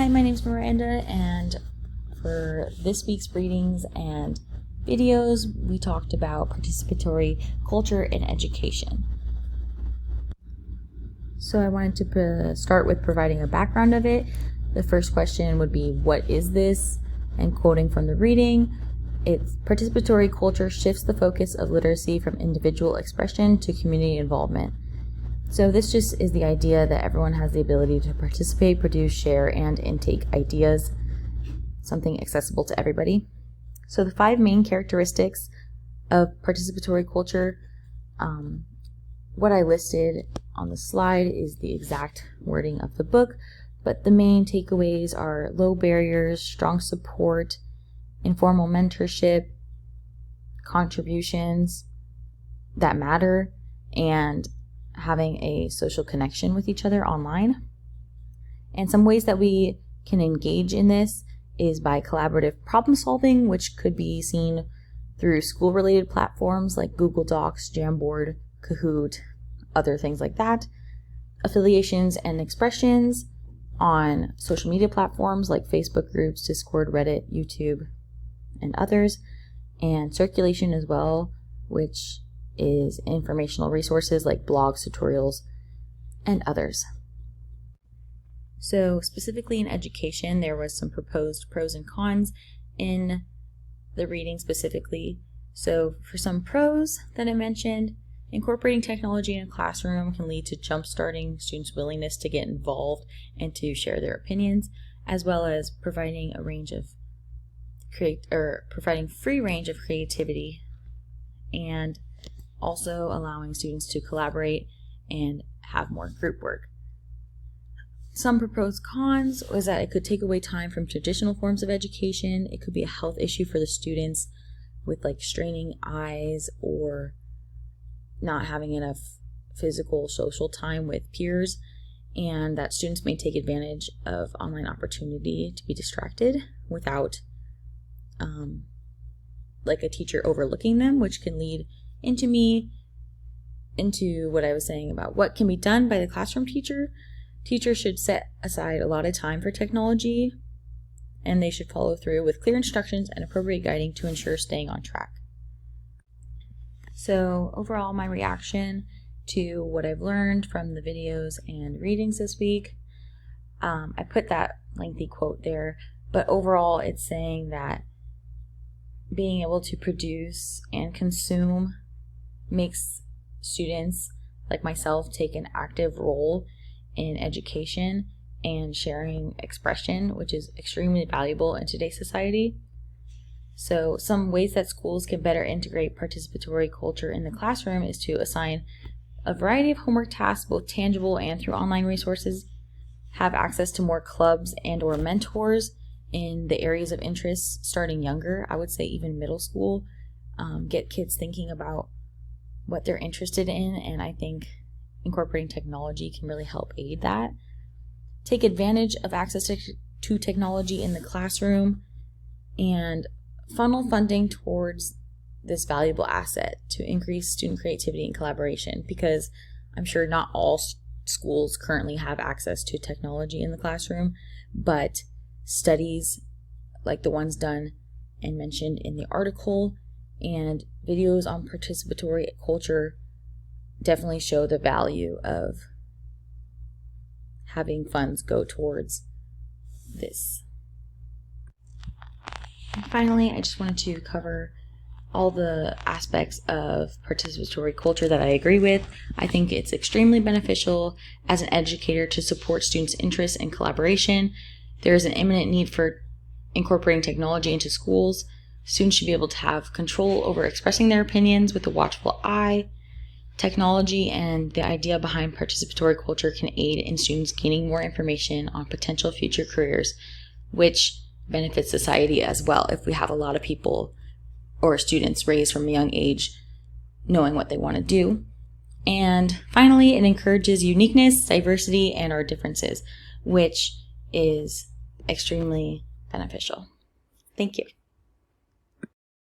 Hi, my name is Miranda, and for this week's readings and videos, we talked about participatory culture in education. So I wanted to start with providing a background of it. The first question would be, what is this? And quoting from the reading, it's participatory culture shifts the focus of literacy from individual expression to community involvement. So this just is the idea that everyone has the ability to participate, produce, share, and intake ideas, something accessible to everybody. So the 5 main characteristics of participatory culture, what I listed on the slide is the exact wording of the book, but the main takeaways are low barriers, strong support, informal mentorship, contributions that matter, and having a social connection with each other online. And some ways that we can engage in this is by collaborative problem solving, which could be seen through school-related platforms like Google Docs, Jamboard, Kahoot, other things like that. Affiliations and expressions on social media platforms like Facebook groups, Discord, Reddit, YouTube, and others. And circulation as well, which is informational resources like blogs, tutorials, and others. So specifically in education, there was some proposed pros and cons in the reading specifically. So for some pros that I mentioned, incorporating technology in a classroom can lead to jumpstarting students' willingness to get involved and to share their opinions, as well as providing providing free range of creativity, and also allowing students to collaborate and have more group work. Some proposed cons was that it could take away time from traditional forms of education. It could be a health issue for the students with like straining eyes or not having enough physical social time with peers, and that students may take advantage of online opportunity to be distracted without like a teacher overlooking them, which can lead into what I was saying about what can be done by the classroom teacher. Teachers should set aside a lot of time for technology, and they should follow through with clear instructions and appropriate guiding to ensure staying on track. So overall, my reaction to what I've learned from the videos and readings this week, I put that lengthy quote there, but overall it's saying that being able to produce and consume makes students like myself take an active role in education and sharing expression, which is extremely valuable in today's society. So some ways that schools can better integrate participatory culture in the classroom is to assign a variety of homework tasks, both tangible and through online resources, have access to more clubs and or mentors in the areas of interest starting younger. I would say even middle school, get kids thinking about what they're interested in, and I think incorporating technology can really help aid that. Take advantage of access to technology in the classroom and funnel funding towards this valuable asset to increase student creativity and collaboration, because I'm sure not all schools currently have access to technology in the classroom, but studies like the ones done and mentioned in the article and videos on participatory culture definitely show the value of having funds go towards this. And finally, I just wanted to cover all the aspects of participatory culture that I agree with. I think it's extremely beneficial as an educator to support students' interests and collaboration. There is an imminent need for incorporating technology into schools. Students should be able to have control over expressing their opinions with a watchful eye. Technology and the idea behind participatory culture can aid in students gaining more information on potential future careers, which benefits society as well if we have a lot of people or students raised from a young age knowing what they want to do. And finally, it encourages uniqueness, diversity, and our differences, which is extremely beneficial. Thank you.